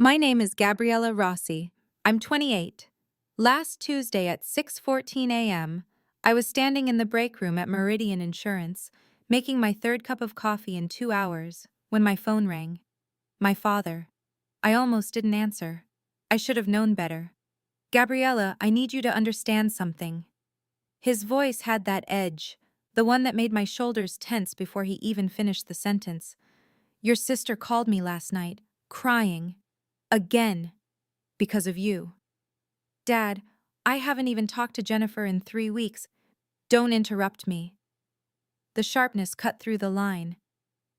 My name is Gabriella Rossi. I'm 28. Last Tuesday at 6:14 a.m., I was standing in the break room at Meridian Insurance, making my third cup of coffee in 2 hours, when my phone rang. My father. I almost didn't answer. I should have known better. Gabriella, I need you to understand something. His voice had that edge, the one that made my shoulders tense before he even finished the sentence. Your sister called me last night, crying. Again. Because of you. Dad, I haven't even talked to Jennifer in 3 weeks. Don't interrupt me. The sharpness cut through the line.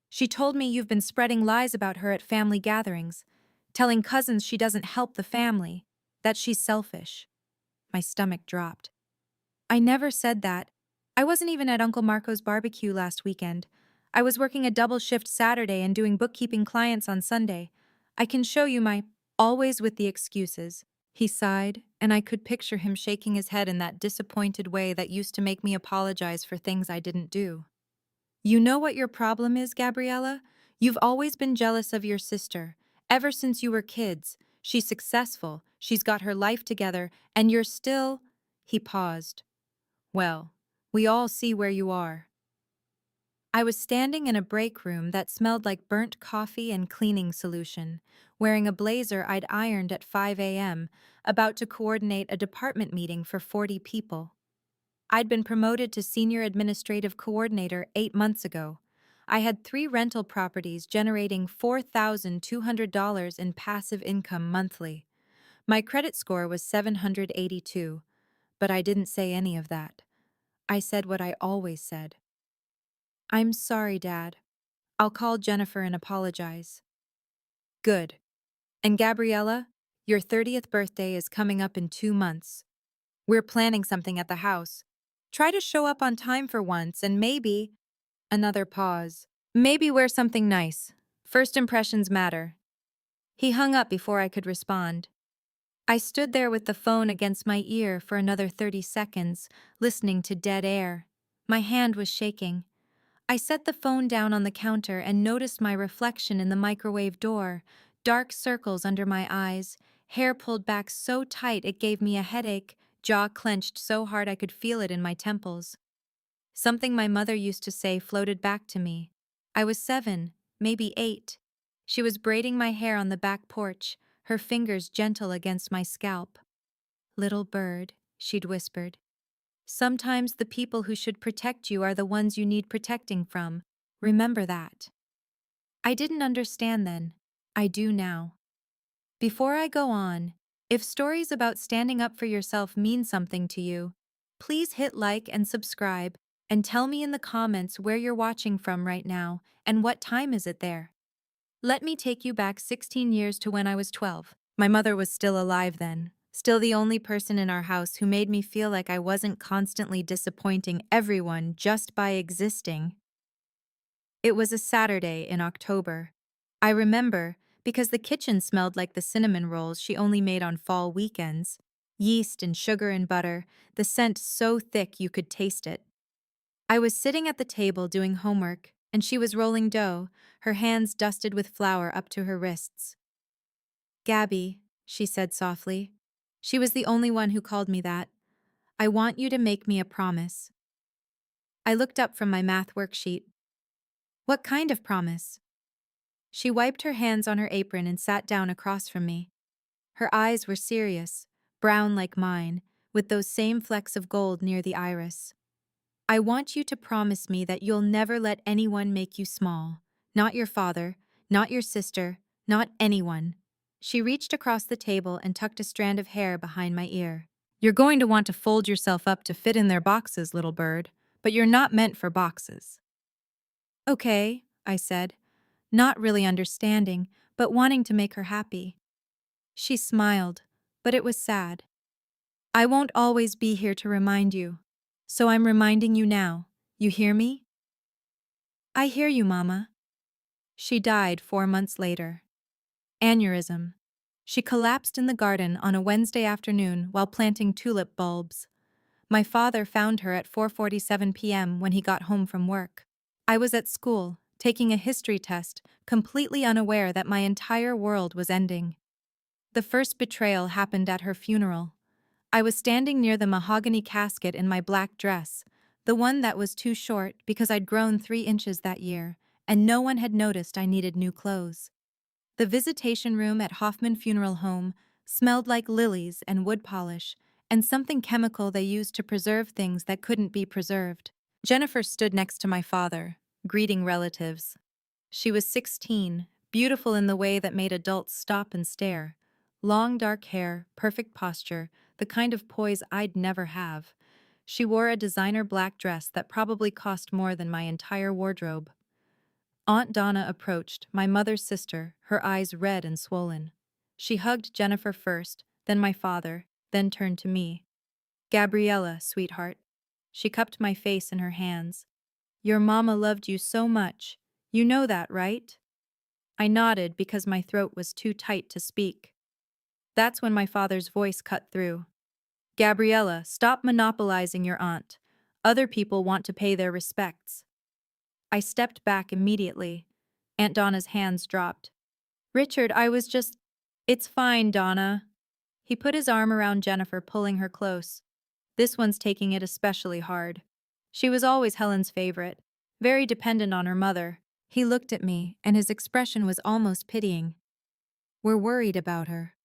She told me you've been spreading lies about her at family gatherings, telling cousins she doesn't help the family, that she's selfish. My stomach dropped. I never said that. I wasn't even at Uncle Marco's barbecue last weekend. I was working a double shift Saturday and doing bookkeeping clients on Sunday. I can show you my always with the excuses. He sighed, and I could picture him shaking his head in that disappointed way that used to make me apologize for things I didn't do. You know what your problem is, Gabriella? You've always been jealous of your sister. Ever since you were kids. She's successful, she's got her life together, and you're still… He paused. Well, we all see where you are. I was standing in a break room that smelled like burnt coffee and cleaning solution, wearing a blazer I'd ironed at 5 a.m., about to coordinate a department meeting for 40 people. I'd been promoted to senior administrative coordinator 8 months ago. I had 3 rental properties generating $4,200 in passive income monthly. My credit score was 782, but I didn't say any of that. I said what I always said. I'm sorry, Dad. I'll call Jennifer and apologize. Good. And Gabriella, your 30th birthday is coming up in 2 months. We're planning something at the house. Try to show up on time for once and maybe… Another pause. Maybe wear something nice. First impressions matter. He hung up before I could respond. I stood there with the phone against my ear for another 30 seconds, listening to dead air. My hand was shaking. I set the phone down on the counter and noticed my reflection in the microwave door, dark circles under my eyes, hair pulled back so tight it gave me a headache, jaw clenched so hard I could feel it in my temples. Something my mother used to say floated back to me. I was 7, maybe 8. She was braiding my hair on the back porch, her fingers gentle against my scalp. Little bird, she'd whispered. Sometimes the people who should protect you are the ones you need protecting from. Remember that. I didn't understand then. I do now. Before I go on, if stories about standing up for yourself mean something to you, please hit like and subscribe, and tell me in the comments where you're watching from right now and what time is it there. Let me take you back 16 years to when I was 12. My mother was still alive then. Still the only person in our house who made me feel like I wasn't constantly disappointing everyone just by existing. It was a Saturday in October. I remember because the kitchen smelled like the cinnamon rolls she only made on fall weekends. Yeast and sugar and butter, the scent so thick you could taste it. I was sitting at the table doing homework, and she was rolling dough, her hands dusted with flour up to her wrists. Gabby, she said softly. She was the only one who called me that. I want you to make me a promise. I looked up from my math worksheet. What kind of promise? She wiped her hands on her apron and sat down across from me. Her eyes were serious, brown like mine, with those same flecks of gold near the iris. I want you to promise me that you'll never let anyone make you small. Not your father, not your sister, not anyone. She reached across the table and tucked a strand of hair behind my ear. You're going to want to fold yourself up to fit in their boxes, little bird, but you're not meant for boxes. Okay, I said, not really understanding, but wanting to make her happy. She smiled, but it was sad. I won't always be here to remind you, so I'm reminding you now. You hear me? I hear you, Mama. She died 4 months later. Aneurysm. She collapsed in the garden on a Wednesday afternoon while planting tulip bulbs. My father found her at 4:47 p.m. when he got home from work. I was at school, taking a history test, completely unaware that my entire world was ending. The first betrayal happened at her funeral. I was standing near the mahogany casket in my black dress, the one that was too short because I'd grown 3 inches that year, and no one had noticed I needed new clothes. The visitation room at Hoffman Funeral Home smelled like lilies and wood polish, and something chemical they used to preserve things that couldn't be preserved. Jennifer stood next to my father, greeting relatives. She was 16, beautiful in the way that made adults stop and stare. Long dark hair, perfect posture, the kind of poise I'd never have. She wore a designer black dress that probably cost more than my entire wardrobe. Aunt Donna approached, my mother's sister, her eyes red and swollen. She hugged Jennifer first, then my father, then turned to me. "Gabriella, sweetheart." She cupped my face in her hands. "Your mama loved you so much. You know that, right?" I nodded because my throat was too tight to speak. That's when my father's voice cut through. "Gabriella, stop monopolizing your aunt. Other people want to pay their respects." I stepped back immediately. Aunt Donna's hands dropped. "Richard, I was just—" "It's fine, Donna." He put his arm around Jennifer, pulling her close. "This one's taking it especially hard. She was always Helen's favorite, very dependent on her mother." He looked at me, and his expression was almost pitying. "We're worried about her."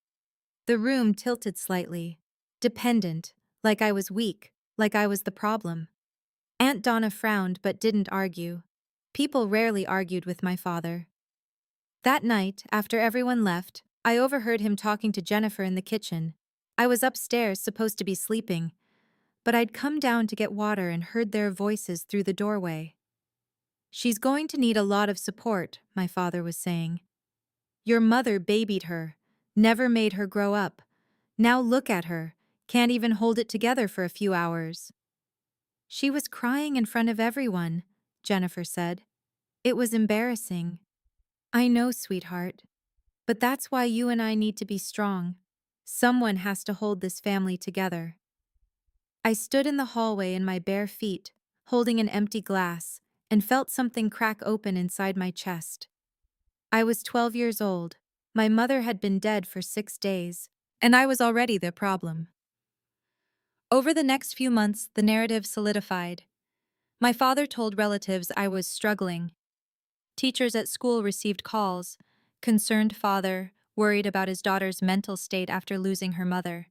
The room tilted slightly. Dependent, like I was weak, like I was the problem. Aunt Donna frowned but didn't argue. People rarely argued with my father. That night, after everyone left, I overheard him talking to Jennifer in the kitchen. I was upstairs, supposed to be sleeping, but I'd come down to get water and heard their voices through the doorway. "She's going to need a lot of support," my father was saying. "Your mother babied her, never made her grow up. Now look at her, can't even hold it together for a few hours." "She was crying in front of everyone," Jennifer said. "It was embarrassing." "I know, sweetheart. But that's why you and I need to be strong. Someone has to hold this family together." I stood in the hallway in my bare feet, holding an empty glass, and felt something crack open inside my chest. I was 12 years old. My mother had been dead for 6 days, and I was already the problem. Over the next few months, the narrative solidified. My father told relatives I was struggling. Teachers at school received calls. Concerned father, worried about his daughter's mental state after losing her mother.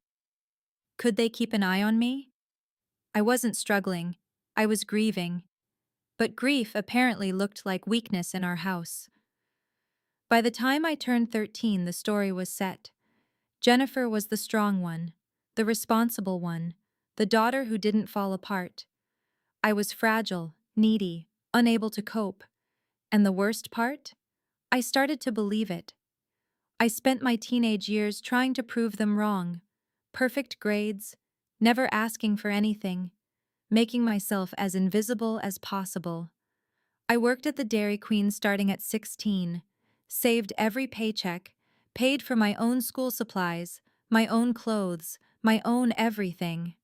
Could they keep an eye on me? I wasn't struggling. I was grieving. But grief apparently looked like weakness in our house. By the time I turned 13, the story was set. Jennifer was the strong one, the responsible one, the daughter who didn't fall apart. I was fragile, needy, unable to cope. And the worst part? I started to believe it. I spent my teenage years trying to prove them wrong. Perfect grades, never asking for anything, making myself as invisible as possible. I worked at the Dairy Queen starting at 16, saved every paycheck, paid for my own school supplies, my own clothes, my own everything.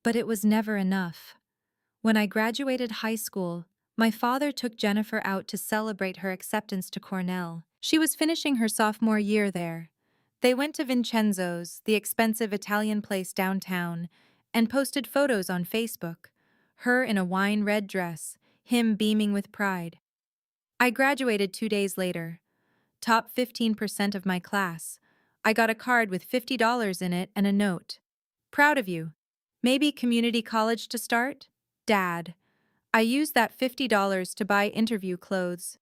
But it was never enough. When I graduated high school, my father took Jennifer out to celebrate her acceptance to Cornell. She was finishing her sophomore year there. They went to Vincenzo's, the expensive Italian place downtown, and posted photos on Facebook. Her in a wine-red dress, him beaming with pride. I graduated 2 days later. Top 15% of my class. I got a card with $50 in it and a note. "Proud of you. Maybe community college to start? Dad." I used that $50 to buy interview clothes.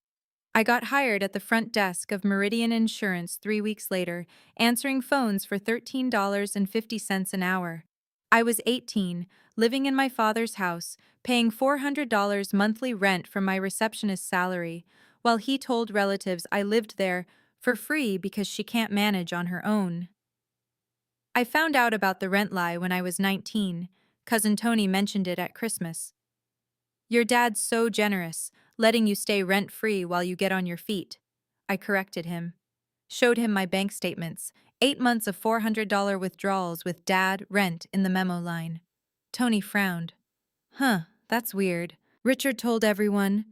I got hired at the front desk of Meridian Insurance 3 weeks later, answering phones for $13.50 an hour. I was 18, living in my father's house, paying $400 monthly rent from my receptionist's salary, while he told relatives I lived there for free because she can't manage on her own. I found out about the rent lie when I was 19. Cousin Tony mentioned it at Christmas. "Your dad's so generous, letting you stay rent-free while you get on your feet." I corrected him. Showed him my bank statements, 8 months of $400 withdrawals with dad, rent in the memo line. Tony frowned. "Huh, that's weird. Richard told everyone."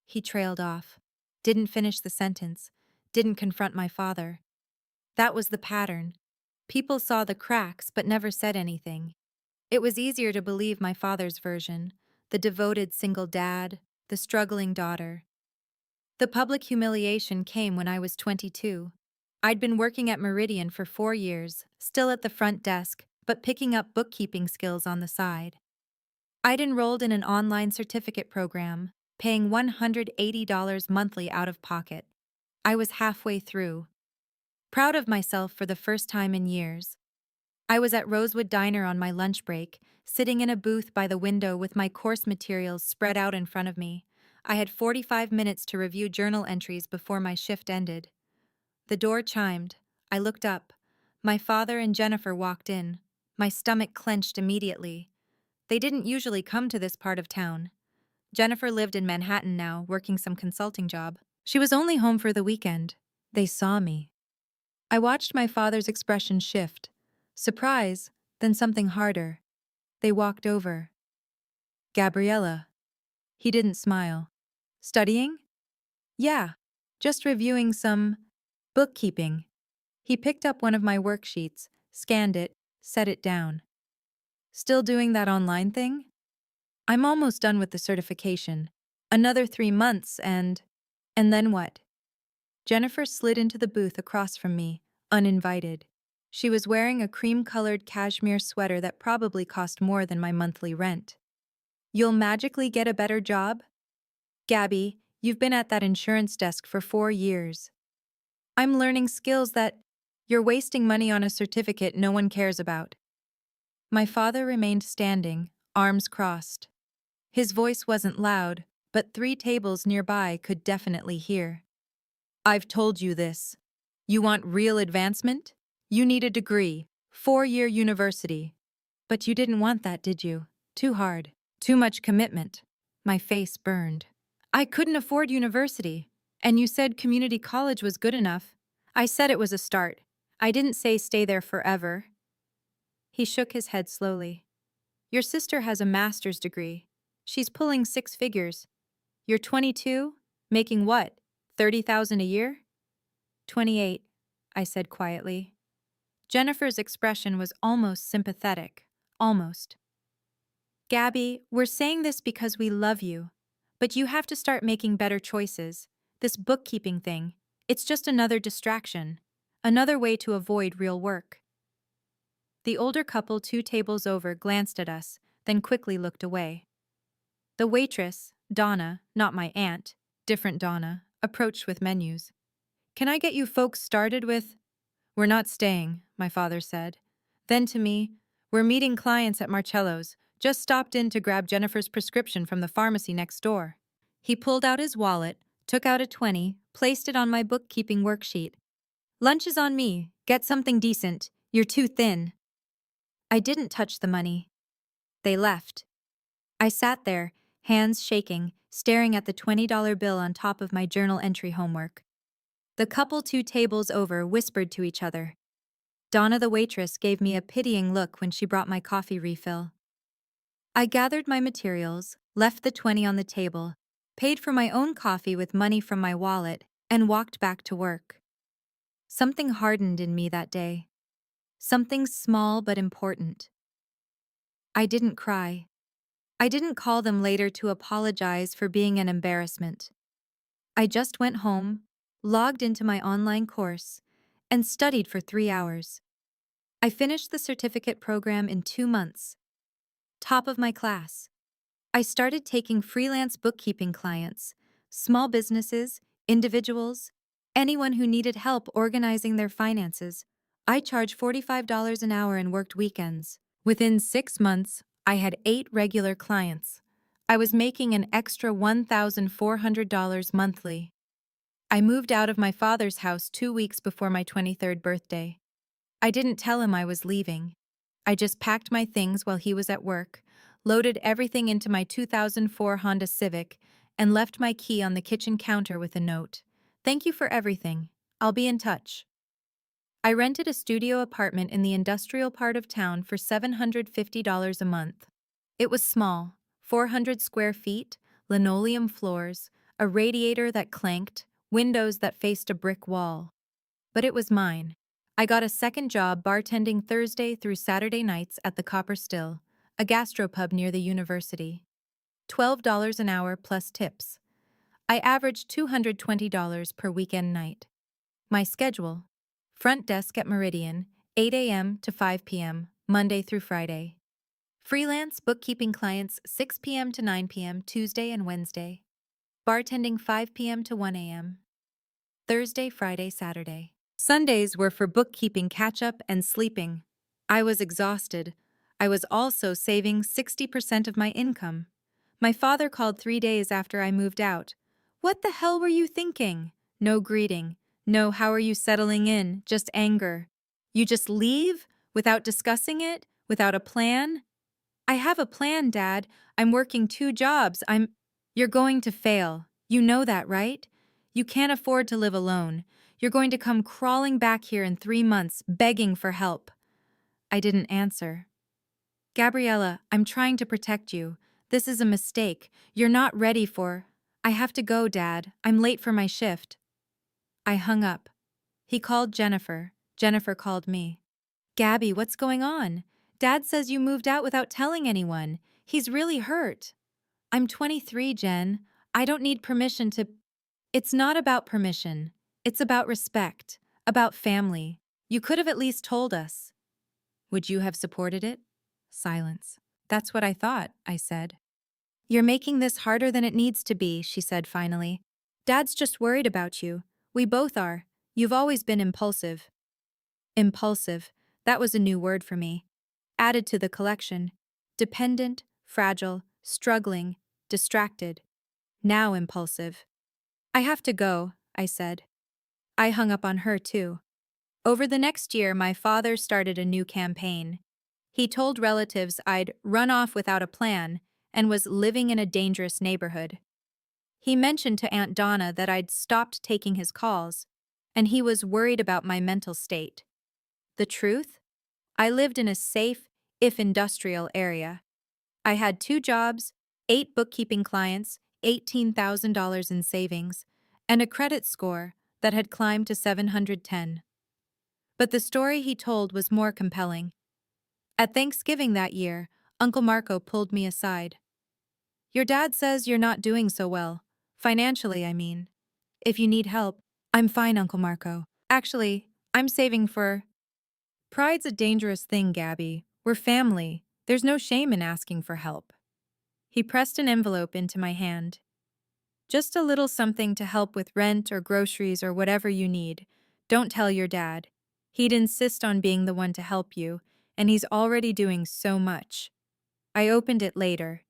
He trailed off. Didn't finish the sentence. Didn't confront my father. That was the pattern. People saw the cracks but never said anything. It was easier to believe my father's version, the devoted single dad, the struggling daughter. The public humiliation came when I was 22. I'd been working at Meridian for 4 years, still at the front desk, but picking up bookkeeping skills on the side. I'd enrolled in an online certificate program, paying $180 monthly out of pocket. I was halfway through, proud of myself for the first time in years. I was at Rosewood Diner on my lunch break, sitting in a booth by the window with my course materials spread out in front of me. I had 45 minutes to review journal entries before my shift ended. The door chimed. I looked up. My father and Jennifer walked in. My stomach clenched immediately. They didn't usually come to this part of town. Jennifer lived in Manhattan now, working some consulting job. She was only home for the weekend. They saw me. I watched my father's expression shift. Surprise, then something harder. They walked over. Gabriella. He didn't smile. Studying? Yeah, just reviewing some bookkeeping. He picked up one of my worksheets, scanned it, set it down. Still doing that online thing? I'm almost done with the certification. Another 3 months and then what? Jennifer slid into the booth across from me, uninvited. She was wearing a cream-colored cashmere sweater that probably cost more than my monthly rent. You'll magically get a better job? Gabby, you've been at that insurance desk for 4 years. I'm learning skills that you're wasting money on a certificate no one cares about. My father remained standing, arms crossed. His voice wasn't loud, but 3 tables nearby could definitely hear. I've told you this. You want real advancement? You need a degree, 4-year university. But you didn't want that, did you? Too hard. Too much commitment. My face burned. I couldn't afford university. And you said community college was good enough. I said it was a start. I didn't say stay there forever. He shook his head slowly. Your sister has a master's degree. She's pulling 6 figures. You're 22? Making what? 30,000 a year? 28, I said quietly. Jennifer's expression was almost sympathetic. Almost. Gabby, we're saying this because we love you. But you have to start making better choices. This bookkeeping thing, it's just another distraction. Another way to avoid real work. The older couple 2 tables over glanced at us, then quickly looked away. The waitress, Donna, not my aunt, different Donna, approached with menus. Can I get you folks started with? We're not staying, my father said. Then to me, we're meeting clients at Marcello's, just stopped in to grab Jennifer's prescription from the pharmacy next door. He pulled out his wallet, took out a 20, placed it on my bookkeeping worksheet. Lunch is on me, get something decent, you're too thin. I didn't touch the money. They left. I sat there, hands shaking, staring at the $20 bill on top of my journal entry homework. The couple 2 tables over whispered to each other. Donna the waitress gave me a pitying look when she brought my coffee refill. I gathered my materials, left the 20 on the table, paid for my own coffee with money from my wallet, and walked back to work. Something hardened in me that day. Something small but important. I didn't cry. I didn't call them later to apologize for being an embarrassment. I just went home, logged into my online course, and studied for 3 hours. I finished the certificate program in 2 months. Top of my class. I started taking freelance bookkeeping clients, small businesses, individuals, anyone who needed help organizing their finances. I charged $45 an hour and worked weekends. Within 6 months, I had 8 regular clients. I was making an extra $1,400 monthly. I moved out of my father's house 2 weeks before my 23rd birthday. I didn't tell him I was leaving. I just packed my things while he was at work, loaded everything into my 2004 Honda Civic, and left my key on the kitchen counter with a note. Thank you for everything. I'll be in touch. I rented a studio apartment in the industrial part of town for $750 a month. It was small, 400 square feet, linoleum floors, a radiator that clanked, windows that faced a brick wall. But it was mine. I got a second job bartending Thursday through Saturday nights at the Copper Still, a gastropub near the university. $12 an hour plus tips. I averaged $220 per weekend night. My schedule: front desk at Meridian, 8 a.m. to 5 p.m., Monday through Friday. Freelance bookkeeping clients 6 p.m. to 9 p.m. Tuesday and Wednesday. Bartending 5 p.m. to 1 a.m. Thursday, Friday, Saturday. Sundays were for bookkeeping catch-up and sleeping. I was exhausted. I was also saving 60% of my income. My father called 3 days after I moved out. "What the hell were you thinking?" No greeting. No "how are you settling in," just anger. "You just leave? Without discussing it? Without a plan?" "I have a plan, Dad. I'm working 2 jobs. You're going to fail. You know that, right? You can't afford to live alone. You're going to come crawling back here in 3 months, begging for help." I didn't answer. "Gabriella, I'm trying to protect you. This is a mistake. You're not ready for—" "I have to go, Dad. I'm late for my shift." I hung up. He called Jennifer. Jennifer called me. "Gabby, what's going on? Dad says you moved out without telling anyone. He's really hurt." "I'm 23, Jen. I don't need permission to—" "It's not about permission. It's about respect. About family. You could have at least told us." "Would you have supported it?" Silence. "That's what I thought," I said. "You're making this harder than it needs to be," she said finally. "Dad's just worried about you. We both are. You've always been impulsive." Impulsive. That was a new word for me. Added to the collection. Dependent, fragile, struggling, distracted. Now impulsive. "I have to go," I said. I hung up on her too. Over the next year, my father started a new campaign. He told relatives I'd run off without a plan and was living in a dangerous neighborhood. He mentioned to Aunt Donna that I'd stopped taking his calls, and he was worried about my mental state. The truth? I lived in a safe, if industrial, area. I had 2 jobs, 8 bookkeeping clients, $18,000 in savings, and a credit score that had climbed to 710. But the story he told was more compelling. At Thanksgiving that year, Uncle Marco pulled me aside. "Your dad says you're not doing so well. Financially, I mean. If you need help—" "I'm fine, Uncle Marco. Actually, I'm saving for—" "Pride's a dangerous thing, Gabby. We're family. There's no shame in asking for help." He pressed an envelope into my hand. "Just a little something to help with rent or groceries or whatever you need. Don't tell your dad. He'd insist on being the one to help you, and he's already doing so much." I opened it later.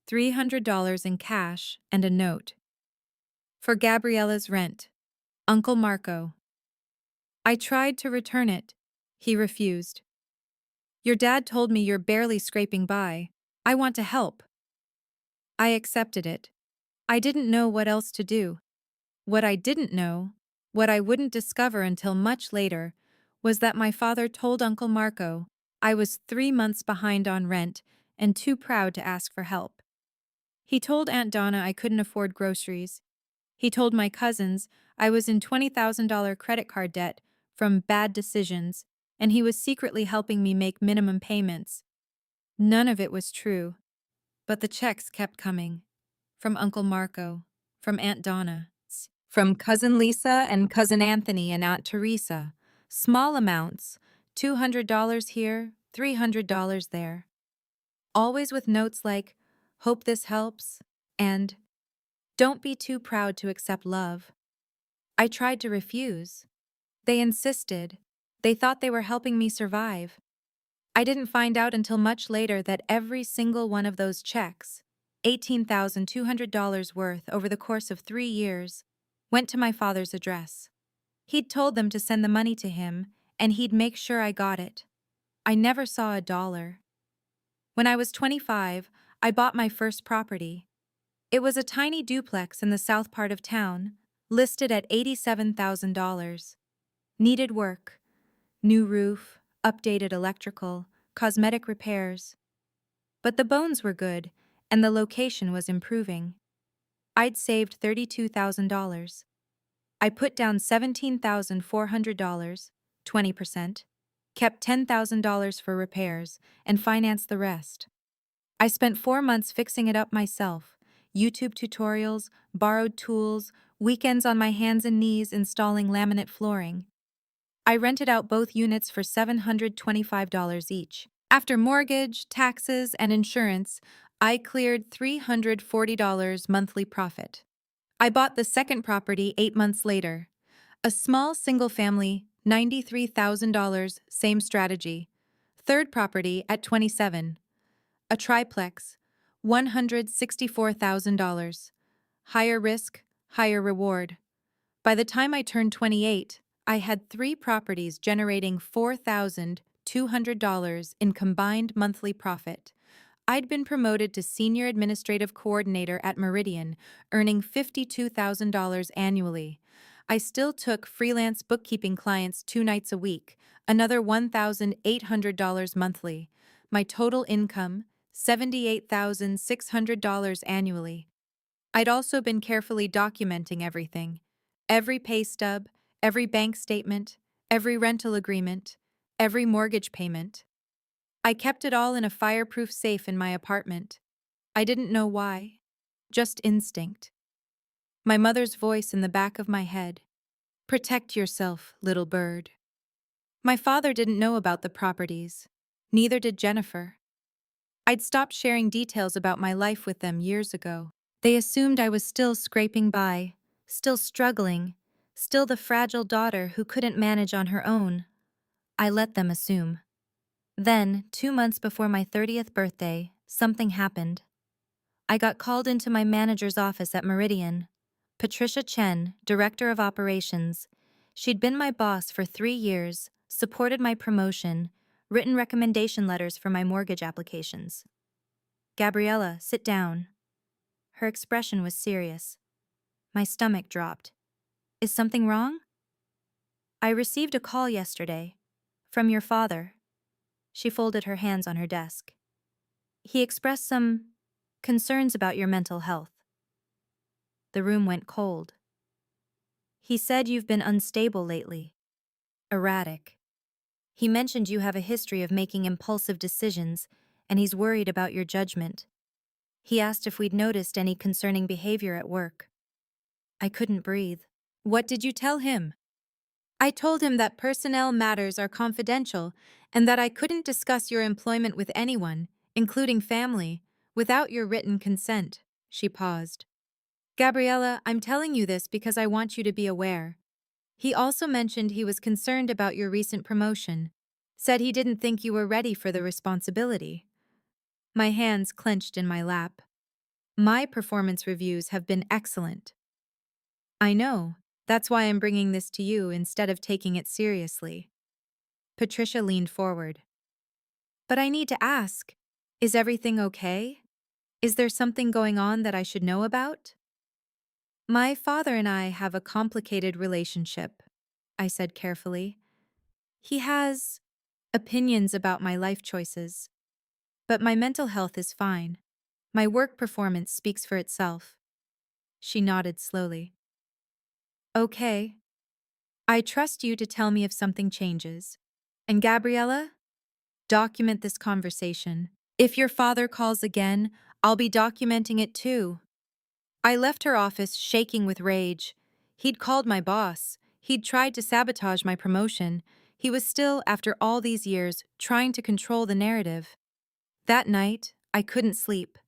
$300 in cash and a note. "For Gabriella's rent. Uncle Marco." I tried to return it. He refused. "Your dad told me you're barely scraping by. I want to help." I accepted it. I didn't know what else to do. What I didn't know, what I wouldn't discover until much later, was that my father told Uncle Marco I was 3 months behind on rent and too proud to ask for help. He told Aunt Donna I couldn't afford groceries. He told my cousins I was in $20,000 credit card debt from bad decisions, and he was secretly helping me make minimum payments. None of it was true, but the checks kept coming. From Uncle Marco, from Aunt Donna, from Cousin Lisa and Cousin Anthony and Aunt Teresa. Small amounts, $200 here, $300 there. Always with notes like, "Hope this helps," and "Don't be too proud to accept love." I tried to refuse. They insisted. They thought they were helping me survive. I didn't find out until much later that every single one of those checks, $18,200 worth over the course of 3 years, went to my father's address. He'd told them to send the money to him, and he'd make sure I got it. I never saw a dollar. When I was 25, I bought my first property. It was a tiny duplex in the south part of town, listed at $87,000. Needed work. New roof, updated electrical, cosmetic repairs. But the bones were good, and the location was improving. I'd saved $32,000. I put down $17,400, 20%, kept $10,000 for repairs, and financed the rest. I spent 4 months fixing it up myself. YouTube tutorials, borrowed tools, weekends on my hands and knees installing laminate flooring. I rented out both units for $725 each. After mortgage, taxes, and insurance, I cleared $340 monthly profit. I bought the second property 8 months later. A small single-family, $93,000, same strategy. Third property at 27. A triplex, $164,000. Higher risk, higher reward. By the time I turned 28, I had 3 properties generating $4,200 in combined monthly profit. I'd been promoted to Senior Administrative Coordinator at Meridian, earning $52,000 annually. I still took freelance bookkeeping clients 2 nights a week, another $1,800 monthly. My total income, $78,600 annually. I'd also been carefully documenting everything. Every pay stub, every bank statement, every rental agreement, every mortgage payment. I kept it all in a fireproof safe in my apartment. I didn't know why. Just instinct. My mother's voice in the back of my head. Protect yourself, little bird. My father didn't know about the properties. Neither did Jennifer. I'd stopped sharing details about my life with them years ago. They assumed I was still scraping by, still struggling, still the fragile daughter who couldn't manage on her own. I let them assume. Then, 2 months before my 30th birthday, something happened. I got called into my manager's office at Meridian. Patricia Chen, Director of Operations. She'd been my boss for 3 years, supported my promotion, written recommendation letters for my mortgage applications. Gabriella, sit down. Her expression was serious. My stomach dropped. Is something wrong? I received a call yesterday. From your father. She folded her hands on her desk. He expressed some concerns about your mental health. The room went cold. He said you've been unstable lately. Erratic. He mentioned you have a history of making impulsive decisions, and he's worried about your judgment. He asked if we'd noticed any concerning behavior at work. I couldn't breathe. What did you tell him? I told him that personnel matters are confidential and that I couldn't discuss your employment with anyone, including family, without your written consent. She paused. Gabriella, I'm telling you this because I want you to be aware. He also mentioned he was concerned about your recent promotion, said he didn't think you were ready for the responsibility. My hands clenched in my lap. My performance reviews have been excellent. I know. That's why I'm bringing this to you instead of taking it seriously. Patricia leaned forward. But I need to ask, is everything okay? Is there something going on that I should know about? My father and I have a complicated relationship, I said carefully. He has opinions about my life choices, but my mental health is fine. My work performance speaks for itself. She nodded slowly. Okay. I trust you to tell me if something changes. And Gabriella, document this conversation. If your father calls again, I'll be documenting it too. I left her office shaking with rage. He'd called my boss. He'd tried to sabotage my promotion. He was still, after all these years, trying to control the narrative. That night, I couldn't sleep.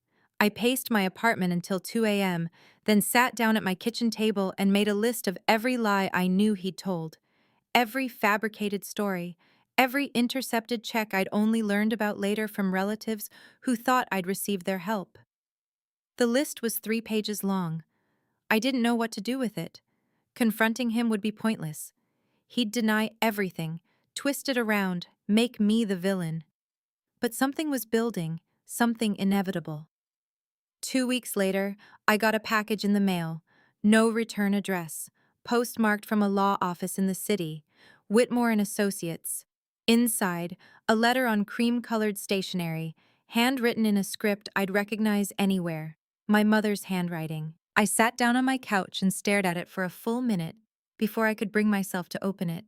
I paced my apartment until 2 a.m., then sat down at my kitchen table and made a list of every lie I knew he'd told. Every fabricated story, every intercepted check I'd only learned about later from relatives who thought I'd received their help. The list was 3 pages long. I didn't know what to do with it. Confronting him would be pointless. He'd deny everything, twist it around, make me the villain. But something was building, something inevitable. 2 weeks later, I got a package in the mail. No return address. Postmarked from a law office in the city. Whitmore and Associates. Inside, a letter on cream-colored stationery, handwritten in a script I'd recognize anywhere. My mother's handwriting. I sat down on my couch and stared at it for a full minute before I could bring myself to open it.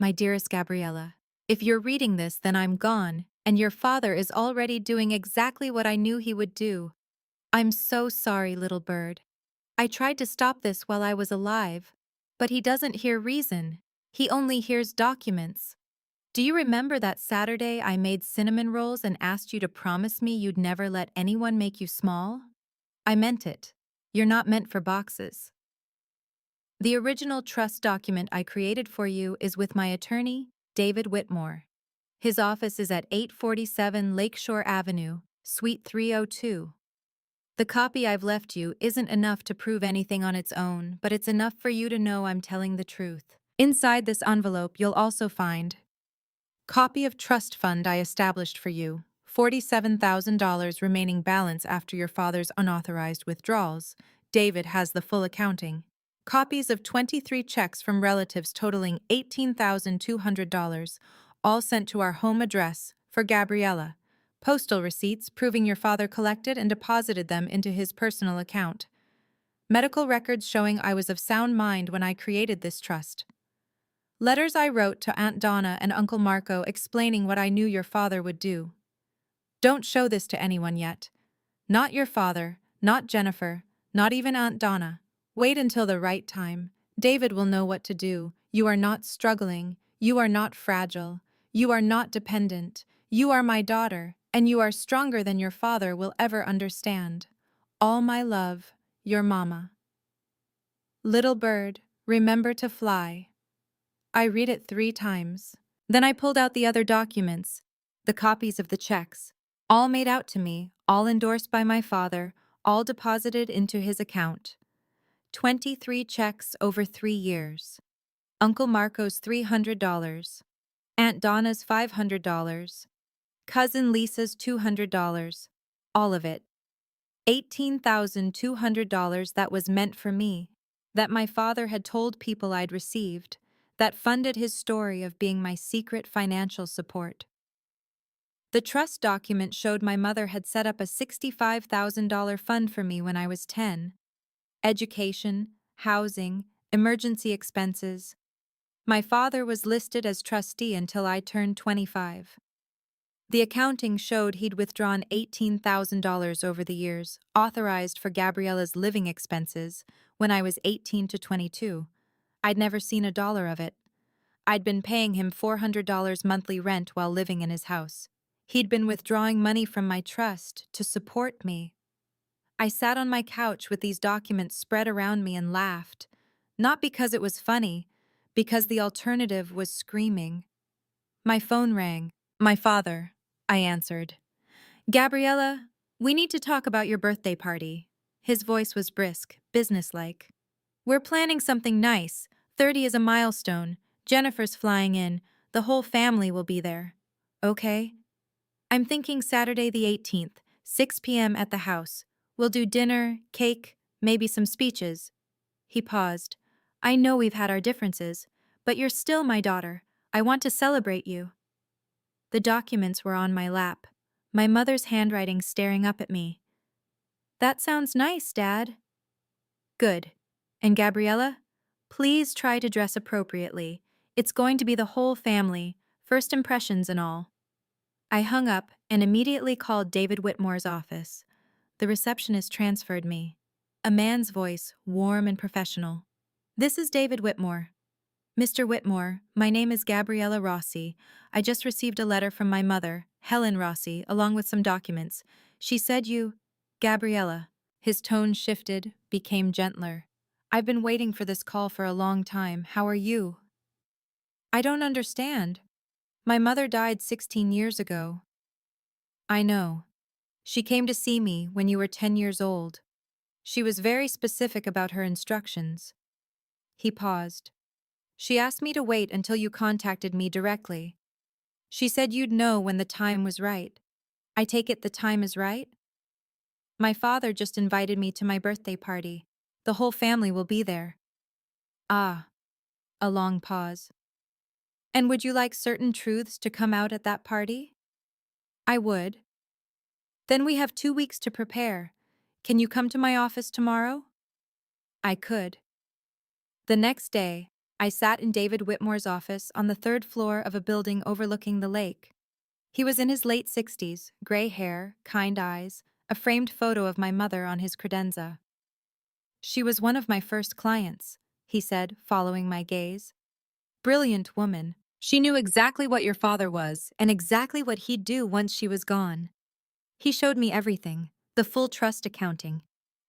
My dearest Gabriella, if you're reading this, then I'm gone, and your father is already doing exactly what I knew he would do. I'm so sorry, little bird. I tried to stop this while I was alive, but he doesn't hear reason. He only hears documents. Do you remember that Saturday I made cinnamon rolls and asked you to promise me you'd never let anyone make you small? I meant it. You're not meant for boxes. The original trust document I created for you is with my attorney, David Whitmore. His office is at 847 Lakeshore Avenue, Suite 302. The copy I've left you isn't enough to prove anything on its own, but it's enough for you to know I'm telling the truth. Inside this envelope, you'll also find copy of trust fund I established for you, $47,000 remaining balance after your father's unauthorized withdrawals. David has the full accounting. Copies of 23 checks from relatives totaling $18,200, all sent to our home address for Gabriella. Postal receipts proving your father collected and deposited them into his personal account. Medical records showing I was of sound mind when I created this trust. Letters I wrote to Aunt Donna and Uncle Marco explaining what I knew your father would do. Don't show this to anyone yet. Not your father, not Jennifer, not even Aunt Donna. Wait until the right time. David will know what to do. You are not struggling. You are not fragile. You are not dependent. You are my daughter, and you are stronger than your father will ever understand. All my love, your mama. Little bird, remember to fly. I read it 3 times. Then I pulled out the other documents, the copies of the checks, all made out to me, all endorsed by my father, all deposited into his account. 23 checks over 3 years. Uncle Marco's $300. Aunt Donna's $500. Cousin Lisa's $200. All of it. $18,200 that was meant for me, that my father had told people I'd received, that funded his story of being my secret financial support. The trust document showed my mother had set up a $65,000 fund for me when I was 10. Education, housing, emergency expenses. My father was listed as trustee until I turned 25. The accounting showed he'd withdrawn $18,000 over the years, authorized for Gabriella's living expenses, when I was 18 to 22. I'd never seen a dollar of it. I'd been paying him $400 monthly rent while living in his house. He'd been withdrawing money from my trust to support me. I sat on my couch with these documents spread around me and laughed, not because it was funny, because the alternative was screaming. My phone rang. My father. I answered. Gabriella, we need to talk about your birthday party. His voice was brisk, businesslike. We're planning something nice. 30 is a milestone. Jennifer's flying in. The whole family will be there. Okay? I'm thinking Saturday the 18th, 6 p.m. at the house. We'll do dinner, cake, maybe some speeches. He paused. I know we've had our differences, but you're still my daughter. I want to celebrate you. The documents were on my lap, my mother's handwriting staring up at me. That sounds nice, Dad. Good. And Gabriella? Please try to dress appropriately. It's going to be the whole family, first impressions and all. I hung up and immediately called David Whitmore's office. The receptionist transferred me. A man's voice, warm and professional. This is David Whitmore. Mr. Whitmore, my name is Gabriella Rossi. I just received a letter from my mother, Helen Rossi, along with some documents. She said you... Gabriella. His tone shifted, became gentler. I've been waiting for this call for a long time. How are you? I don't understand. My mother died 16 years ago. I know. She came to see me when you were 10 years old. She was very specific about her instructions. He paused. She asked me to wait until you contacted me directly. She said you'd know when the time was right. I take it the time is right? My father just invited me to my birthday party. The whole family will be there. Ah. A long pause. And would you like certain truths to come out at that party? I would. Then we have 2 weeks to prepare. Can you come to my office tomorrow? I could. The next day, I sat in David Whitmore's office on the third floor of a building overlooking the lake. He was in his late 60s, gray hair, kind eyes, a framed photo of my mother on his credenza. "She was one of my first clients," he said, following my gaze. "Brilliant woman. She knew exactly what your father was and exactly what he'd do once she was gone. He showed me everything, the full trust accounting,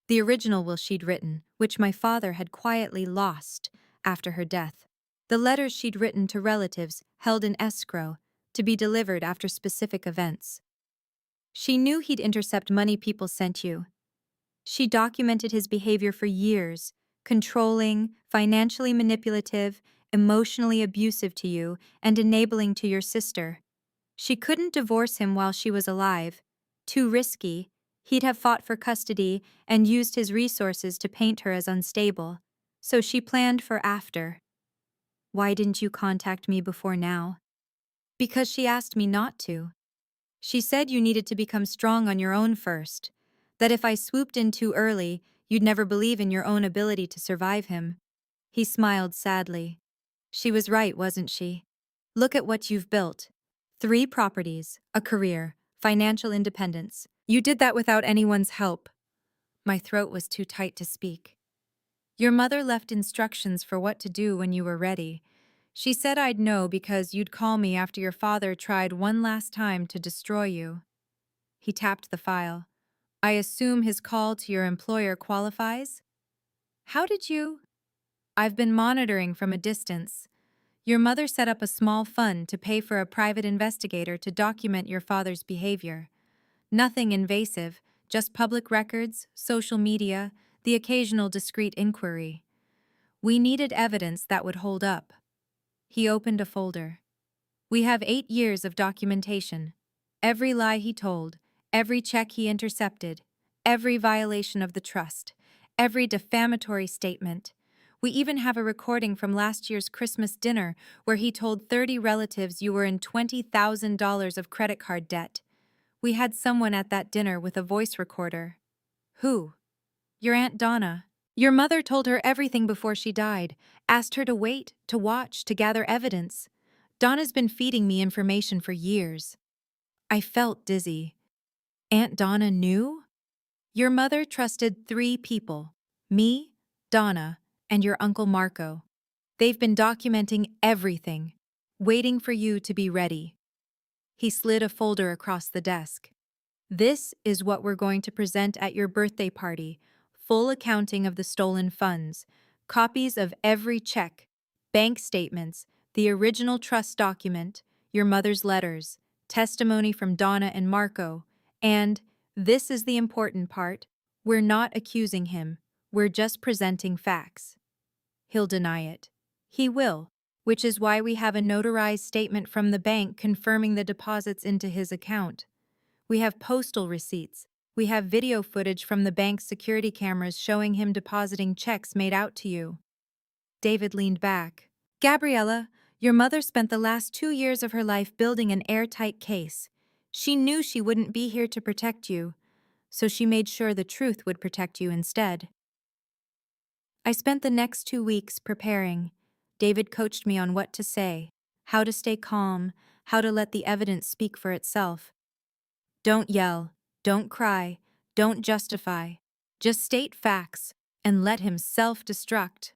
the original will she'd written, which my father had quietly lost after her death, the letters she'd written to relatives held in escrow to be delivered after specific events. She knew he'd intercept money people sent you. She documented his behavior for years, controlling, financially manipulative, emotionally abusive to you, and enabling to your sister. She couldn't divorce him while she was alive. Too risky. He'd have fought for custody and used his resources to paint her as unstable. So she planned for after. Why didn't you contact me before now? Because she asked me not to. She said you needed to become strong on your own first, that if I swooped in too early, you'd never believe in your own ability to survive him. He smiled sadly. She was right, wasn't she? Look at what you've built. 3 properties, a career, financial independence. You did that without anyone's help. My throat was too tight to speak. Your mother left instructions for what to do when you were ready. She said I'd know because you'd call me after your father tried one last time to destroy you. He tapped the file. I assume his call to your employer qualifies? How did you? I've been monitoring from a distance. Your mother set up a small fund to pay for a private investigator to document your father's behavior. Nothing invasive, just public records, social media, the occasional discreet inquiry. We needed evidence that would hold up. He opened a folder. We have 8 years of documentation. Every lie he told, every check he intercepted, every violation of the trust, every defamatory statement. We even have a recording from last year's Christmas dinner where he told 30 relatives you were in $20,000 of credit card debt. We had someone at that dinner with a voice recorder. Who? Your Aunt Donna. Your mother told her everything before she died, asked her to wait, to watch, to gather evidence. Donna's been feeding me information for years. I felt dizzy. Aunt Donna knew? Your mother trusted 3 people, me, Donna, and your Uncle Marco. They've been documenting everything, waiting for you to be ready. He slid a folder across the desk. This is what we're going to present at your birthday party. Full accounting of the stolen funds, copies of every check, bank statements, the original trust document, your mother's letters, testimony from Donna and Marco, and, this is the important part, we're not accusing him, we're just presenting facts. He'll deny it. He will, which is why we have a notarized statement from the bank confirming the deposits into his account. We have postal receipts. We have video footage from the bank's security cameras showing him depositing checks made out to you. David leaned back. Gabriella, your mother spent the last 2 years of her life building an airtight case. She knew she wouldn't be here to protect you, so she made sure the truth would protect you instead. I spent the next 2 weeks preparing. David coached me on what to say, how to stay calm, how to let the evidence speak for itself. Don't yell, don't cry, don't justify. Just state facts and let him self-destruct.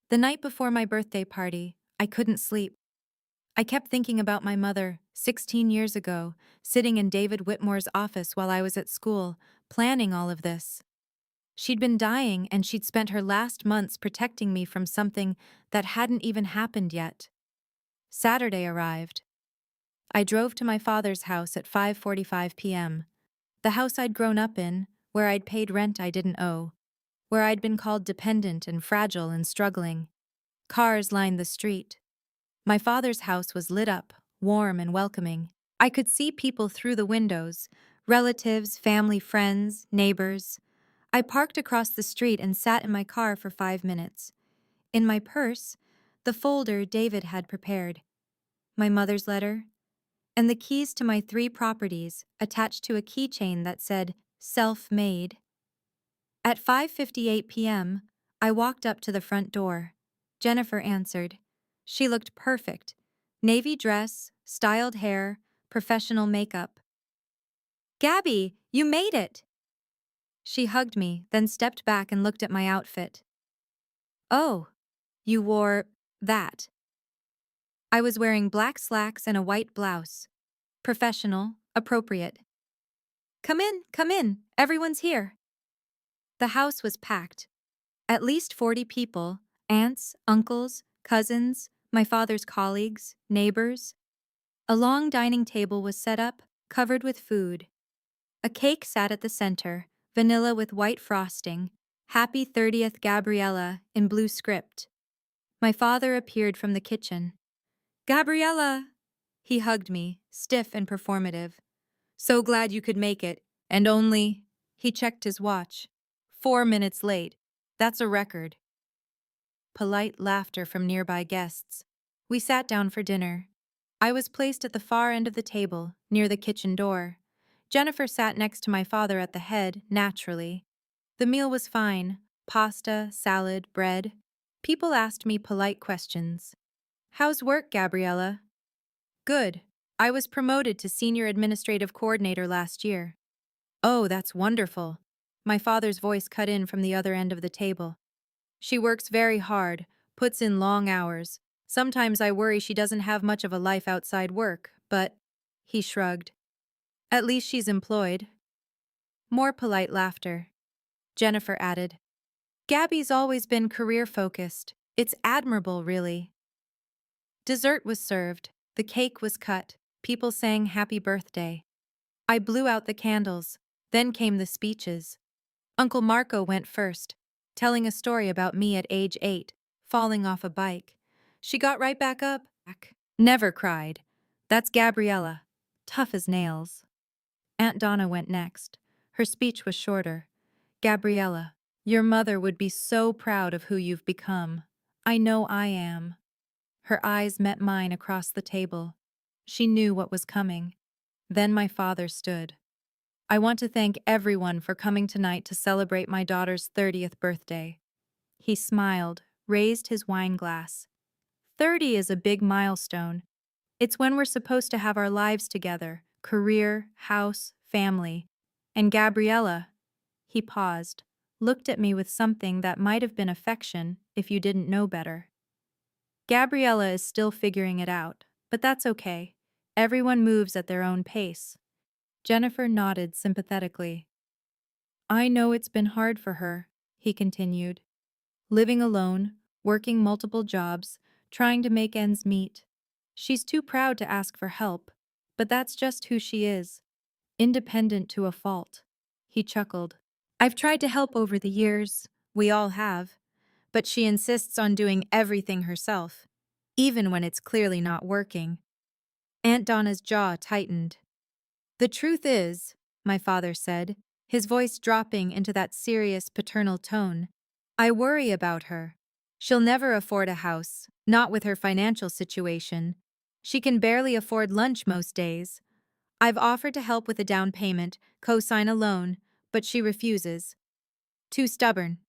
The night before my birthday party, I couldn't sleep. I kept thinking about my mother, 16 years ago, sitting in David Whitmore's office while I was at school, planning all of this. She'd been dying and she'd spent her last months protecting me from something that hadn't even happened yet. Saturday arrived. I drove to my father's house at 5:45 p.m. The house I'd grown up in, where I'd paid rent I didn't owe, where I'd been called dependent and fragile and struggling. Cars lined the street. My father's house was lit up, warm and welcoming. I could see people through the windows, relatives, family, friends, neighbors. I parked across the street and sat in my car for 5 minutes. In my purse, the folder David had prepared. My mother's letter, and the keys to my 3 properties attached to a keychain that said, self-made. At 5:58 p.m., I walked up to the front door. Jennifer answered. She looked perfect. Navy dress, styled hair, professional makeup. Gabby, you made it! She hugged me, then stepped back and looked at my outfit. Oh, you wore that. I was wearing black slacks and a white blouse. Professional, appropriate. Come in, everyone's here. The house was packed. At least 40 people, aunts, uncles, cousins, my father's colleagues, neighbors. A long dining table was set up, covered with food. A cake sat at the center, vanilla with white frosting. Happy 30th Gabriella in blue script. My father appeared from the kitchen. Gabriella! He hugged me, stiff and performative. So glad you could make it, and only… He checked his watch. 4 minutes late. That's a record. Polite laughter from nearby guests. We sat down for dinner. I was placed at the far end of the table, near the kitchen door. Jennifer sat next to my father at the head, naturally. The meal was fine. Pasta, salad, bread. People asked me polite questions. How's work, Gabriella? Good. I was promoted to senior administrative coordinator last year. Oh, that's wonderful. My father's voice cut in from the other end of the table. She works very hard, puts in long hours. Sometimes I worry she doesn't have much of a life outside work, but… He shrugged. At least she's employed. More polite laughter. Jennifer added. Gabby's always been career-focused. It's admirable, really. Dessert was served. The cake was cut. People sang happy birthday. I blew out the candles. Then came the speeches. Uncle Marco went first, telling a story about me at age 8, falling off a bike. She got right back up. Never cried. That's Gabriella. Tough as nails. Aunt Donna went next. Her speech was shorter. Gabriella, your mother would be so proud of who you've become. I know I am. Her eyes met mine across the table. She knew what was coming. Then my father stood. I want to thank everyone for coming tonight to celebrate my daughter's 30th birthday. He smiled, raised his wine glass. 30 is a big milestone. It's when we're supposed to have our lives together, career, house, family. And Gabriella, he paused, looked at me with something that might have been affection if you didn't know better. Gabriella is still figuring it out, but that's okay. Everyone moves at their own pace. Jennifer nodded sympathetically. I know it's been hard for her, he continued. Living alone, working multiple jobs, trying to make ends meet. She's too proud to ask for help, but that's just who she is. Independent to a fault. He chuckled. I've tried to help over the years, we all have, but she insists on doing everything herself, even when it's clearly not working. Aunt Donna's jaw tightened. The truth is, my father said, his voice dropping into that serious paternal tone, I worry about her. She'll never afford a house, not with her financial situation. She can barely afford lunch most days. I've offered to help with a down payment, co-sign a loan, but she refuses. Too stubborn.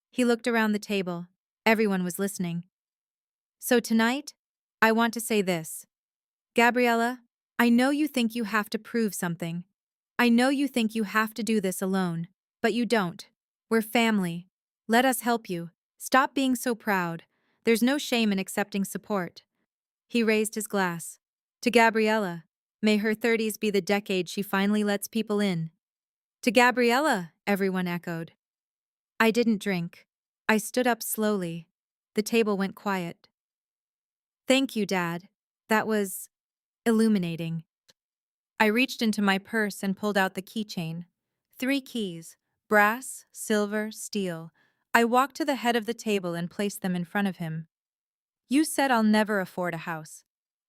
He looked around the table. Everyone was listening. So tonight, I want to say this. Gabriella, I know you think you have to prove something. I know you think you have to do this alone, but you don't. We're family. Let us help you. Stop being so proud. There's no shame in accepting support. He raised his glass. To Gabriella, may her 30s be the decade she finally lets people in. To Gabriella, everyone echoed. I didn't drink. I stood up slowly. The table went quiet. Thank you, Dad. That was illuminating. I reached into my purse and pulled out the keychain. 3 keys, brass, silver, steel. I walked to the head of the table and placed them in front of him. You said I'll never afford a house.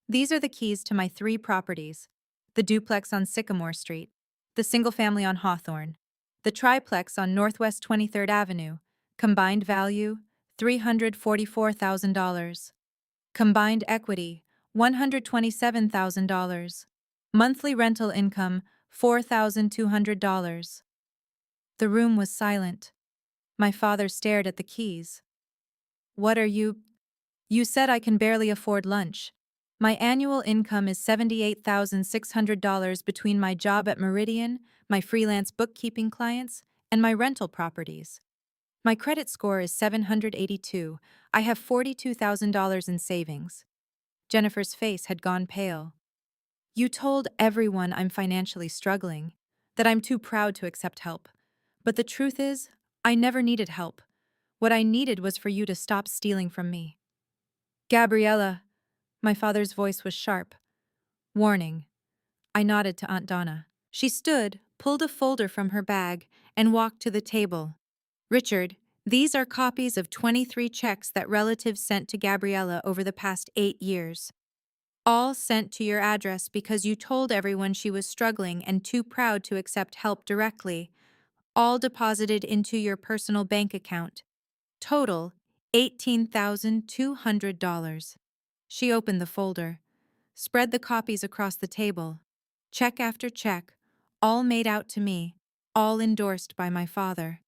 These are the keys to my 3 properties. The duplex on Sycamore Street, the single family on Hawthorne, the triplex on Northwest 23rd Avenue. Combined value, $344,000. Combined equity, $127,000. Monthly rental income, $4,200. The room was silent. My father stared at the keys. What are you… You said I can barely afford lunch. My annual income is $78,600 between my job at Meridian, my freelance bookkeeping clients, and my rental properties. My credit score is 782. I have $42,000 in savings. Jennifer's face had gone pale. You told everyone I'm financially struggling, that I'm too proud to accept help. But the truth is, I never needed help. What I needed was for you to stop stealing from me. Gabriella, my father's voice was sharp. Warning. I nodded to Aunt Donna. She stood, pulled a folder from her bag, and walked to the table. Richard, these are copies of 23 checks that relatives sent to Gabriella over the past 8 years. All sent to your address because you told everyone she was struggling and too proud to accept help directly. All deposited into your personal bank account. Total, $18,200. She opened the folder, spread the copies across the table. Check after check, all made out to me, all endorsed by my father.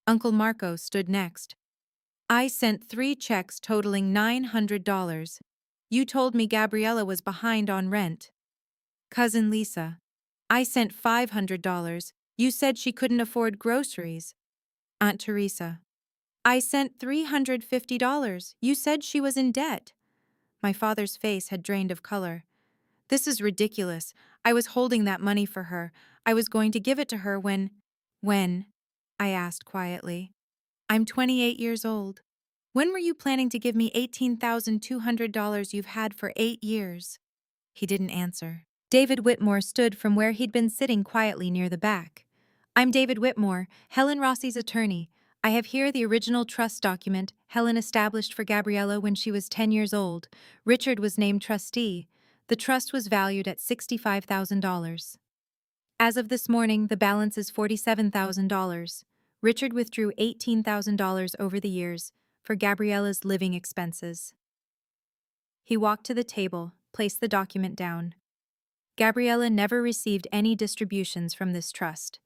Uncle Marco stood next. I sent 3 checks totaling $900. You told me Gabriella was behind on rent. Cousin Lisa. I sent $500. You said she couldn't afford groceries. Aunt Teresa. I sent $350. You said she was in debt. My father's face had drained of color. This is ridiculous. I was holding that money for her. I was going to give it to her when... When? I asked quietly. I'm 28 years old. When were you planning to give me $18,200 you've had for 8 years? He didn't answer. David Whitmore stood from where he'd been sitting quietly near the back. I'm David Whitmore, Helen Rossi's attorney. I have here the original trust document Helen established for Gabriella when she was 10 years old. Richard was named trustee. The trust was valued at $65,000. As of this morning, the balance is $47,000. Richard withdrew $18,000 over the years for Gabriella's living expenses. He walked to the table, placed the document down. Gabriella never received any distributions from this trust.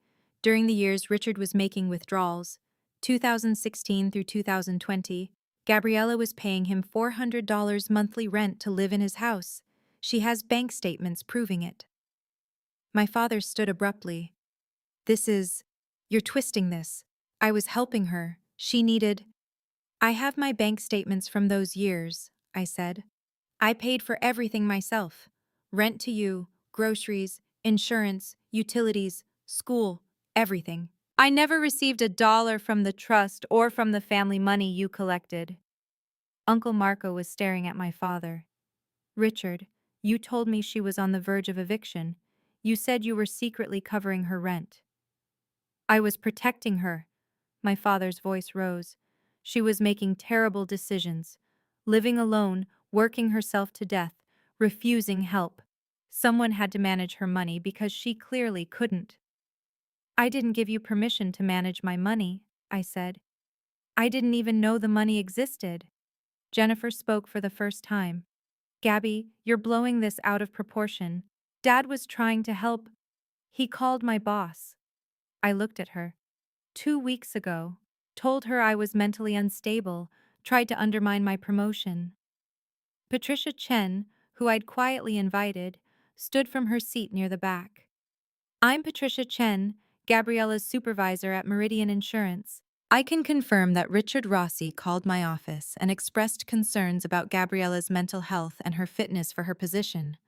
During the years Richard was making withdrawals, 2016 through 2020, Gabriella was paying him $400 monthly rent to live in his house. She has bank statements proving it. My father stood abruptly. You're twisting this. I was helping her. She needed... I have my bank statements from those years, I said. I paid for everything myself. Rent to you, groceries, insurance, utilities, school, everything. I never received a dollar from the trust or from the family money you collected. Uncle Marco was staring at my father. Richard, you told me she was on the verge of eviction. You said you were secretly covering her rent. I was protecting her. My father's voice rose. She was making terrible decisions. Living alone, working herself to death, refusing help. Someone had to manage her money because she clearly couldn't. I didn't give you permission to manage my money, I said. I didn't even know the money existed. Jennifer spoke for the first time. Gabby, you're blowing this out of proportion. Dad was trying to help. He called my boss. I looked at her. 2 weeks ago. Told her I was mentally unstable, tried to undermine my promotion. Patricia Chen, who I'd quietly invited, stood from her seat near the back. I'm Patricia Chen, Gabriella's supervisor at Meridian Insurance. I can confirm that Richard Rossi called my office and expressed concerns about Gabriella's mental health and her fitness for her position.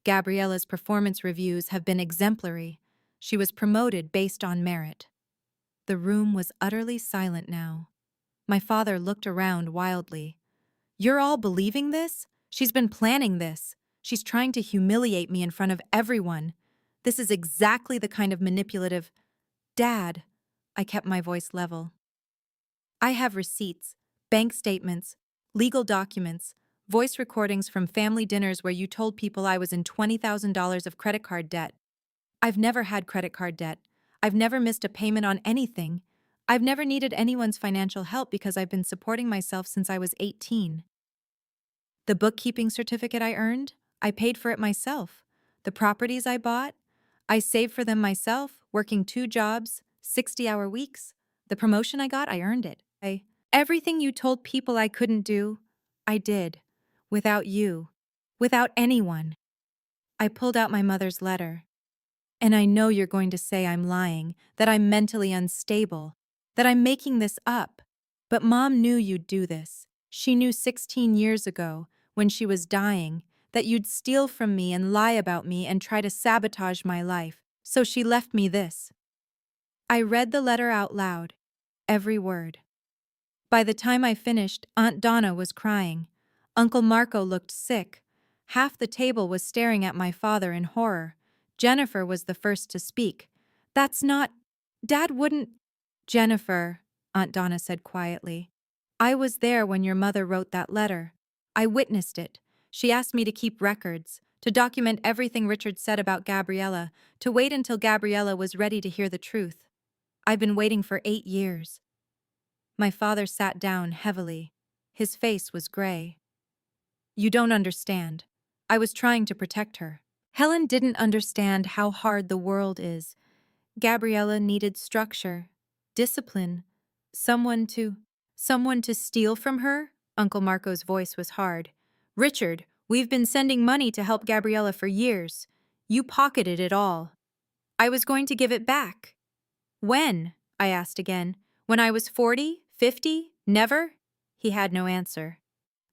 Gabriella's performance reviews have been exemplary. She was promoted based on merit. The room was utterly silent now. My father looked around wildly. You're all believing this? She's been planning this. She's trying to humiliate me in front of everyone. This is exactly the kind of manipulative... Dad, I kept my voice level. I have receipts, bank statements, legal documents, voice recordings from family dinners where you told people I was in $20,000 of credit card debt. I've never had credit card debt. I've never missed a payment on anything. I've never needed anyone's financial help because I've been supporting myself since I was 18. The bookkeeping certificate I earned, I paid for it myself. The properties I bought, I saved for them myself, working 2 jobs, 60-hour weeks. The promotion I got, I earned it. Everything you told people I couldn't do, I did. Without you. Without anyone. I pulled out my mother's letter. And I know you're going to say I'm lying, that I'm mentally unstable, that I'm making this up. But Mom knew you'd do this. She knew 16 years ago, when she was dying, that you'd steal from me and lie about me and try to sabotage my life. So she left me this. I read the letter out loud, every word. By the time I finished, Aunt Donna was crying. Uncle Marco looked sick. Half the table was staring at my father in horror. Jennifer was the first to speak. That's not... Dad wouldn't... Jennifer, Aunt Donna said quietly. I was there when your mother wrote that letter. I witnessed it. She asked me to keep records, to document everything Richard said about Gabriella, to wait until Gabriella was ready to hear the truth. I've been waiting for 8 years. My father sat down heavily. His face was gray. You don't understand. I was trying to protect her. Helen didn't understand how hard the world is. Gabriella needed structure, discipline, someone to steal from her? Uncle Marco's voice was hard. Richard, we've been sending money to help Gabriella for years. You pocketed it all. I was going to give it back. When? I asked again. When I was 40? 50? Never? He had no answer.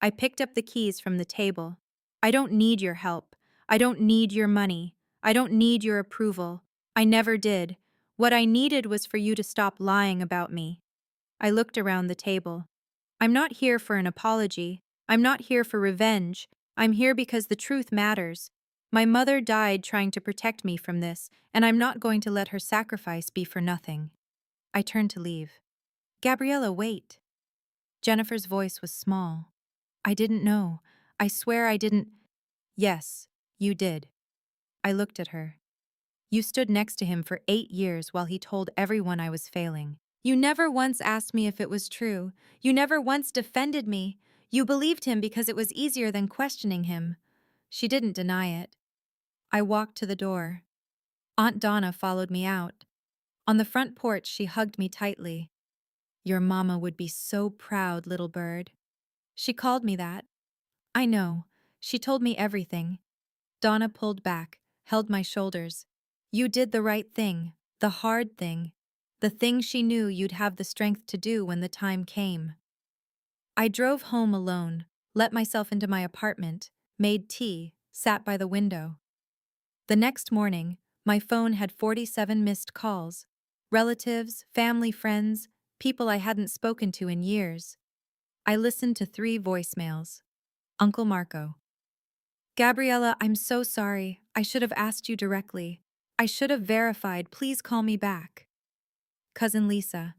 I picked up the keys from the table. I don't need your help. I don't need your money. I don't need your approval. I never did. What I needed was for you to stop lying about me. I looked around the table. I'm not here for an apology. I'm not here for revenge. I'm here because the truth matters. My mother died trying to protect me from this, and I'm not going to let her sacrifice be for nothing. I turned to leave. Gabriella, wait. Jennifer's voice was small. I didn't know. I swear I didn't. Yes, you did. I looked at her. You stood next to him for 8 years while he told everyone I was failing. You never once asked me if it was true. You never once defended me. You believed him because it was easier than questioning him. She didn't deny it. I walked to the door. Aunt Donna followed me out. On the front porch, she hugged me tightly. Your mama would be so proud, little bird. She called me that. I know. She told me everything. Donna pulled back, held my shoulders. You did the right thing, the hard thing, the thing she knew you'd have the strength to do when the time came. I drove home alone, let myself into my apartment, made tea, sat by the window. The next morning, my phone had 47 missed calls. Relatives, family, friends, people I hadn't spoken to in years. I listened to 3 voicemails. Uncle Marco. Gabriella, I'm so sorry. I should have asked you directly. I should have verified. Please call me back. Cousin Lisa.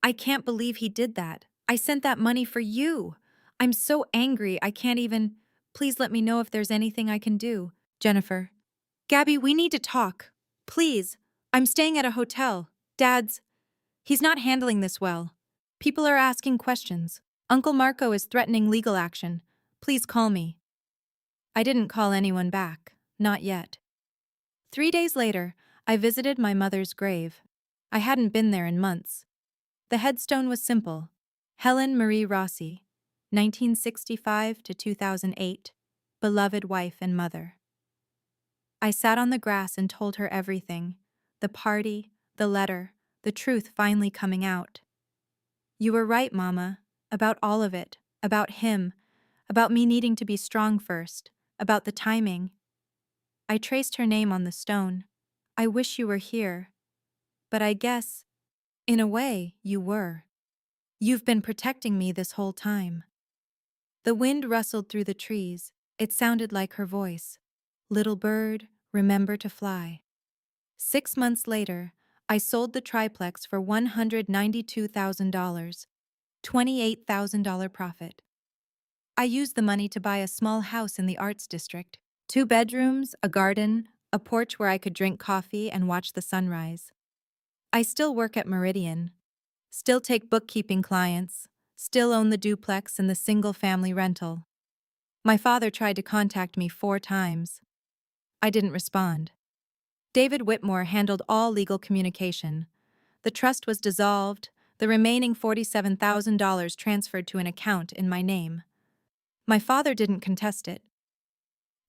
I can't believe he did that. I sent that money for you. I'm so angry I can't even. Please let me know if there's anything I can do. Jennifer. Gabby, we need to talk. Please. I'm staying at a hotel. He's not handling this well. People are asking questions. Uncle Marco is threatening legal action. Please call me. I didn't call anyone back. Not yet. 3 days later, I visited my mother's grave. I hadn't been there in months. The headstone was simple. Helen Marie Rossi, 1965 to 2008, beloved wife and mother. I sat on the grass and told her everything. The party, the letter, the truth finally coming out. You were right, Mama, about all of it, about him, about me needing to be strong first, about the timing. I traced her name on the stone. I wish you were here. But I guess, in a way, you were. You've been protecting me this whole time. The wind rustled through the trees. It sounded like her voice. Little bird, remember to fly. 6 months later, I sold the triplex for $192,000, $28,000 profit. I used the money to buy a small house in the Arts District. 2 bedrooms, a garden, a porch where I could drink coffee and watch the sunrise. I still work at Meridian, still take bookkeeping clients, still own the duplex and the single-family rental. My father tried to contact me 4 times. I didn't respond. David Whitmore handled all legal communication. The trust was dissolved, the remaining $47,000 transferred to an account in my name. My father didn't contest it.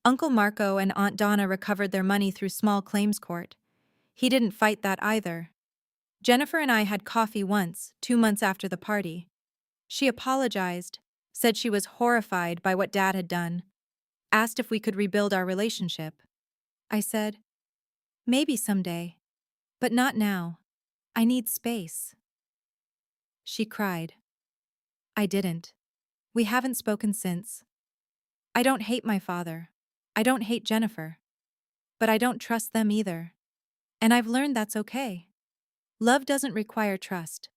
Uncle Marco and Aunt Donna recovered their money through small claims court. He didn't fight that either. Jennifer and I had coffee once, 2 months after the party. She apologized, said she was horrified by what Dad had done, asked if we could rebuild our relationship. I said, maybe someday, but not now. I need space. She cried. I didn't. We haven't spoken since. I don't hate my father. I don't hate Jennifer. But I don't trust them either. And I've learned that's okay. Love doesn't require trust,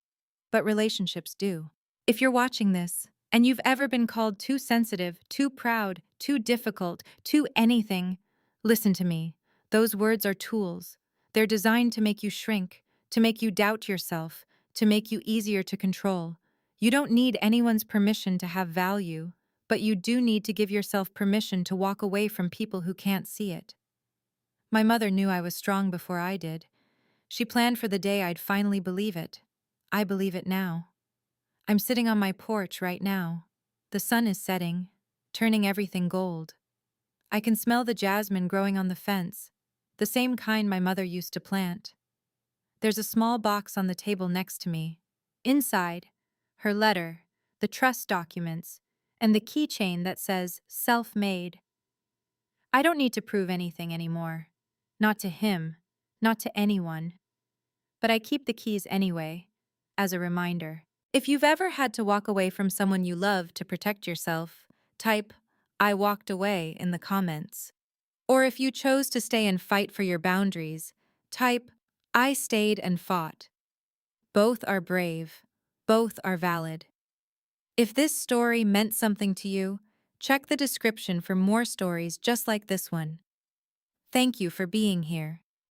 but relationships do. If you're watching this, and you've ever been called too sensitive, too proud, too difficult, too anything, listen to me. Those words are tools. They're designed to make you shrink, to make you doubt yourself, to make you easier to control. You don't need anyone's permission to have value, but you do need to give yourself permission to walk away from people who can't see it. My mother knew I was strong before I did. She planned for the day I'd finally believe it. I believe it now. I'm sitting on my porch right now. The sun is setting, turning everything gold. I can smell the jasmine growing on the fence, the same kind my mother used to plant. There's a small box on the table next to me. Inside, her letter, the trust documents, and the keychain that says self-made. I don't need to prove anything anymore. Not to him, not to anyone. But I keep the keys anyway, as a reminder. If you've ever had to walk away from someone you love to protect yourself, type, I walked away in the comments. Or if you chose to stay and fight for your boundaries, type, I stayed and fought. Both are brave. Both are valid. If this story meant something to you, check the description for more stories just like this one. Thank you for being here.